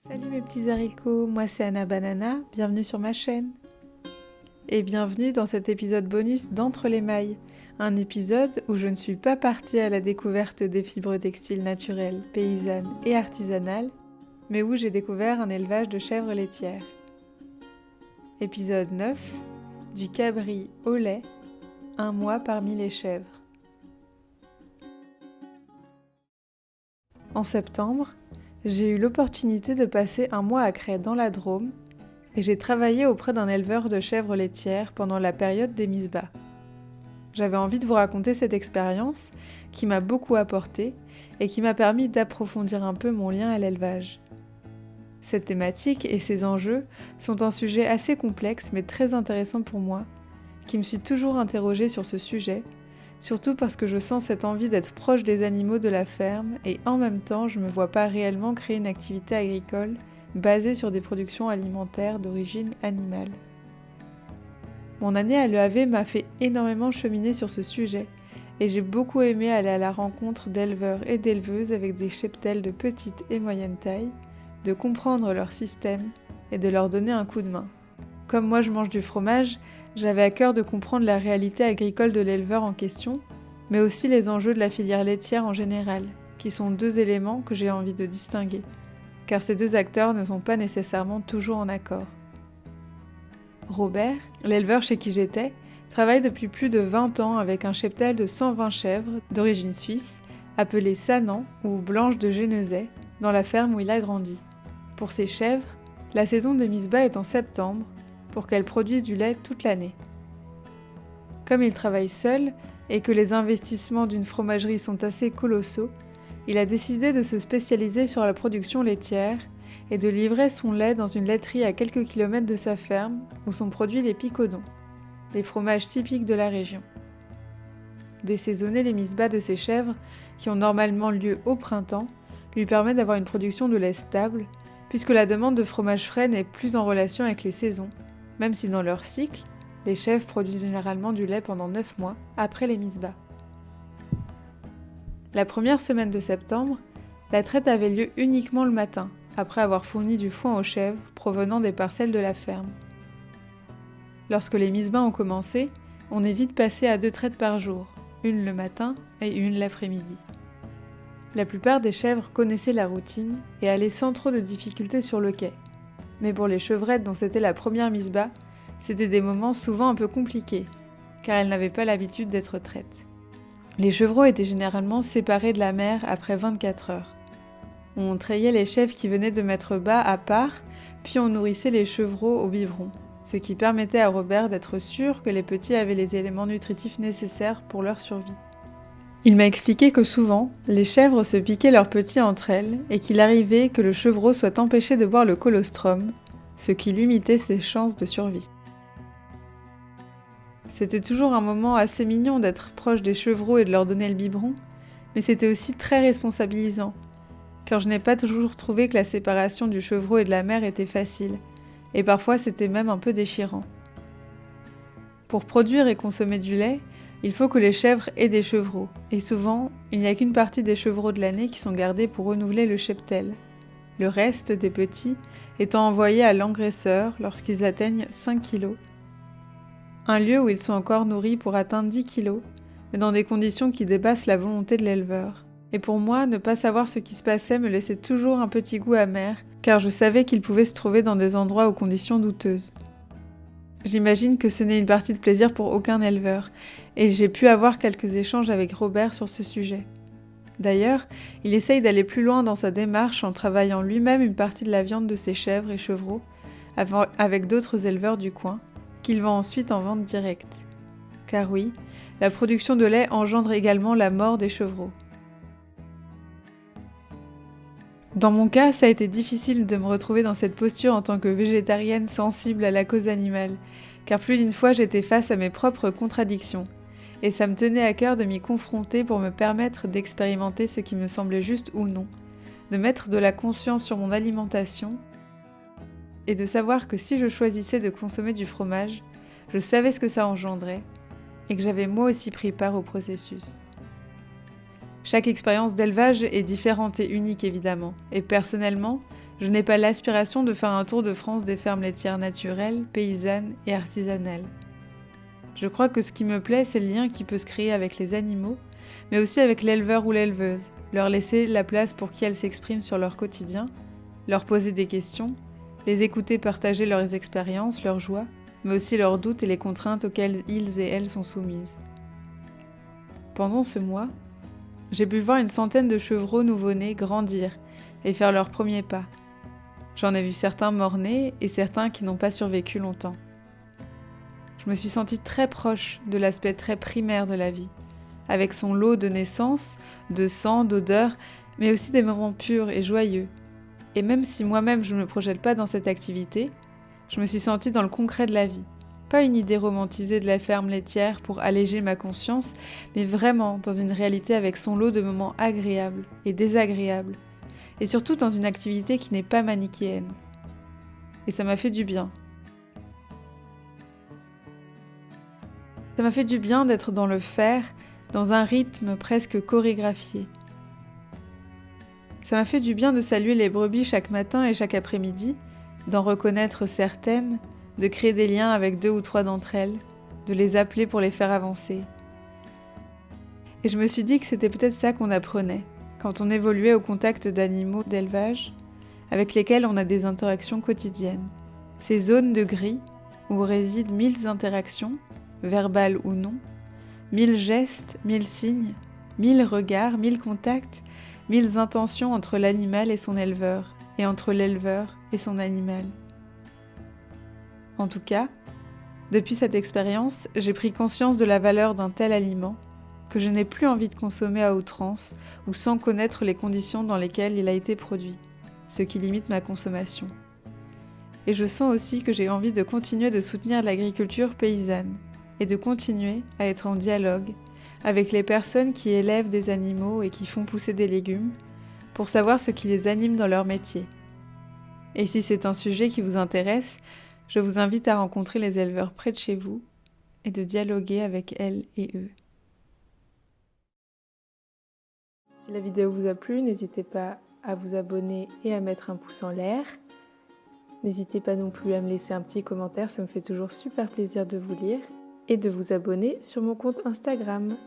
Salut mes petits haricots, moi c'est Anna Banana, bienvenue sur ma chaîne. Et bienvenue dans cet épisode bonus d'Entre les mailles, un épisode où je ne suis pas partie à la découverte des fibres textiles naturelles, paysannes et artisanales, mais où j'ai découvert un élevage de chèvres laitières. Épisode 9, du cabri au lait, un mois parmi les chèvres. En septembre, j'ai eu l'opportunité de passer un mois à Crest dans la Drôme et j'ai travaillé auprès d'un éleveur de chèvres laitières pendant la période des mises bas. J'avais envie de vous raconter cette expérience qui m'a beaucoup apporté et qui m'a permis d'approfondir un peu mon lien à l'élevage. Cette thématique et ses enjeux sont un sujet assez complexe mais très intéressant pour moi, qui me suis toujours interrogée sur ce sujet, surtout parce que je sens cette envie d'être proche des animaux de la ferme et en même temps je ne me vois pas réellement créer une activité agricole basée sur des productions alimentaires d'origine animale. Mon année à l'EAV m'a fait énormément cheminer sur ce sujet et j'ai beaucoup aimé aller à la rencontre d'éleveurs et d'éleveuses avec des cheptels de petite et moyenne taille, de comprendre leur système et de leur donner un coup de main. Comme moi je mange du fromage, j'avais à cœur de comprendre la réalité agricole de l'éleveur en question, mais aussi les enjeux de la filière laitière en général, qui sont deux éléments que j'ai envie de distinguer, car ces deux acteurs ne sont pas nécessairement toujours en accord. Robert, l'éleveur chez qui j'étais, travaille depuis plus de 20 ans avec un cheptel de 120 chèvres d'origine suisse, appelé Sanan ou Blanche de Génesay, dans la ferme où il a grandi. Pour ces chèvres, la saison des mises bas est en septembre, pour qu'elles produisent du lait toute l'année. Comme il travaille seul et que les investissements d'une fromagerie sont assez colossaux, il a décidé de se spécialiser sur la production laitière et de livrer son lait dans une laiterie à quelques kilomètres de sa ferme où sont produits les picodons, les fromages typiques de la région. Désaisonner les mises bas de ses chèvres, qui ont normalement lieu au printemps, lui permet d'avoir une production de lait stable, puisque la demande de fromage frais n'est plus en relation avec les saisons, même si dans leur cycle, les chèvres produisent généralement du lait pendant 9 mois après les mises bas. La première semaine de septembre, la traite avait lieu uniquement le matin, après avoir fourni du foin aux chèvres provenant des parcelles de la ferme. Lorsque les mises bas ont commencé, on est vite passé à 2 traites par jour, une le matin et une l'après-midi. La plupart des chèvres connaissaient la routine et allaient sans trop de difficultés sur le quai. Mais pour les chevrettes dont c'était la première mise bas, c'était des moments souvent un peu compliqués, car elles n'avaient pas l'habitude d'être traites. Les chevreaux étaient généralement séparés de la mère après 24 heures. On trayait les chèvres qui venaient de mettre bas à part, puis on nourrissait les chevreaux au biberon, ce qui permettait à Robert d'être sûr que les petits avaient les éléments nutritifs nécessaires pour leur survie. Il m'a expliqué que souvent, les chèvres se piquaient leurs petits entre elles et qu'il arrivait que le chevreau soit empêché de boire le colostrum, ce qui limitait ses chances de survie. C'était toujours un moment assez mignon d'être proche des chevreaux et de leur donner le biberon, mais c'était aussi très responsabilisant, car je n'ai pas toujours trouvé que la séparation du chevreau et de la mère était facile, et parfois c'était même un peu déchirant. Pour produire et consommer du lait, il faut que les chèvres aient des chevreaux, et souvent, il n'y a qu'une partie des chevreaux de l'année qui sont gardés pour renouveler le cheptel. Le reste des petits étant envoyés à l'engraisseur lorsqu'ils atteignent 5 kg. Un lieu où ils sont encore nourris pour atteindre 10 kg, mais dans des conditions qui dépassent la volonté de l'éleveur. Et pour moi, ne pas savoir ce qui se passait me laissait toujours un petit goût amer, car je savais qu'ils pouvaient se trouver dans des endroits aux conditions douteuses. J'imagine que ce n'est une partie de plaisir pour aucun éleveur, et j'ai pu avoir quelques échanges avec Robert sur ce sujet. D'ailleurs, il essaye d'aller plus loin dans sa démarche en travaillant lui-même une partie de la viande de ses chèvres et chevreaux avec d'autres éleveurs du coin, qu'il vend ensuite en vente directe. Car oui, la production de lait engendre également la mort des chevreaux. Dans mon cas, ça a été difficile de me retrouver dans cette posture en tant que végétarienne sensible à la cause animale, car plus d'une fois j'étais face à mes propres contradictions, et ça me tenait à cœur de m'y confronter pour me permettre d'expérimenter ce qui me semblait juste ou non, de mettre de la conscience sur mon alimentation, et de savoir que si je choisissais de consommer du fromage, je savais ce que ça engendrait, et que j'avais moi aussi pris part au processus. Chaque expérience d'élevage est différente et unique évidemment, et personnellement, Je n'ai pas l'aspiration de faire un tour de France des fermes laitières naturelles, paysannes et artisanales. Je crois que ce qui me plaît, c'est le lien qui peut se créer avec les animaux, mais aussi avec l'éleveur ou l'éleveuse, leur laisser la place pour qu'elles s'expriment sur leur quotidien, leur poser des questions, les écouter partager leurs expériences, leurs joies, mais aussi leurs doutes et les contraintes auxquelles ils et elles sont soumises. Pendant ce mois, j'ai pu voir une centaine de chevreaux nouveau-nés grandir et faire leurs premiers pas. J'en ai vu certains morts-nés et certains qui n'ont pas survécu longtemps. Je me suis sentie très proche de l'aspect très primaire de la vie, avec son lot de naissances, de sang, d'odeurs, mais aussi des moments purs et joyeux. Et même si moi-même je ne me projette pas dans cette activité, je me suis sentie dans le concret de la vie. Pas une idée romantisée de la ferme laitière pour alléger ma conscience, mais vraiment dans une réalité avec son lot de moments agréables et désagréables, et surtout dans une activité qui n'est pas manichéenne. Et ça m'a fait du bien. Ça m'a fait du bien d'être dans le faire, dans un rythme presque chorégraphié. Ça m'a fait du bien de saluer les brebis chaque matin et chaque après-midi, d'en reconnaître certaines, de créer des liens avec 2 ou 3 d'entre elles, de les appeler pour les faire avancer. Et je me suis dit que c'était peut-être ça qu'on apprenait, quand on évoluait au contact d'animaux d'élevage, avec lesquels on a des interactions quotidiennes. Ces zones de gris, où résident 1000 interactions, verbales ou non, 1000 gestes, 1000 signes, 1000 regards, 1000 contacts, 1000 intentions entre l'animal et son éleveur, et entre l'éleveur et son animal. En tout cas, depuis cette expérience, j'ai pris conscience de la valeur d'un tel aliment que je n'ai plus envie de consommer à outrance ou sans connaître les conditions dans lesquelles il a été produit, ce qui limite ma consommation. Et je sens aussi que j'ai envie de continuer de soutenir l'agriculture paysanne et de continuer à être en dialogue avec les personnes qui élèvent des animaux et qui font pousser des légumes pour savoir ce qui les anime dans leur métier. Et si c'est un sujet qui vous intéresse, je vous invite à rencontrer les éleveurs près de chez vous et de dialoguer avec elles et eux. Si la vidéo vous a plu, n'hésitez pas à vous abonner et à mettre un pouce en l'air. N'hésitez pas non plus à me laisser un petit commentaire, ça me fait toujours super plaisir de vous lire. Et de vous abonner sur mon compte Instagram.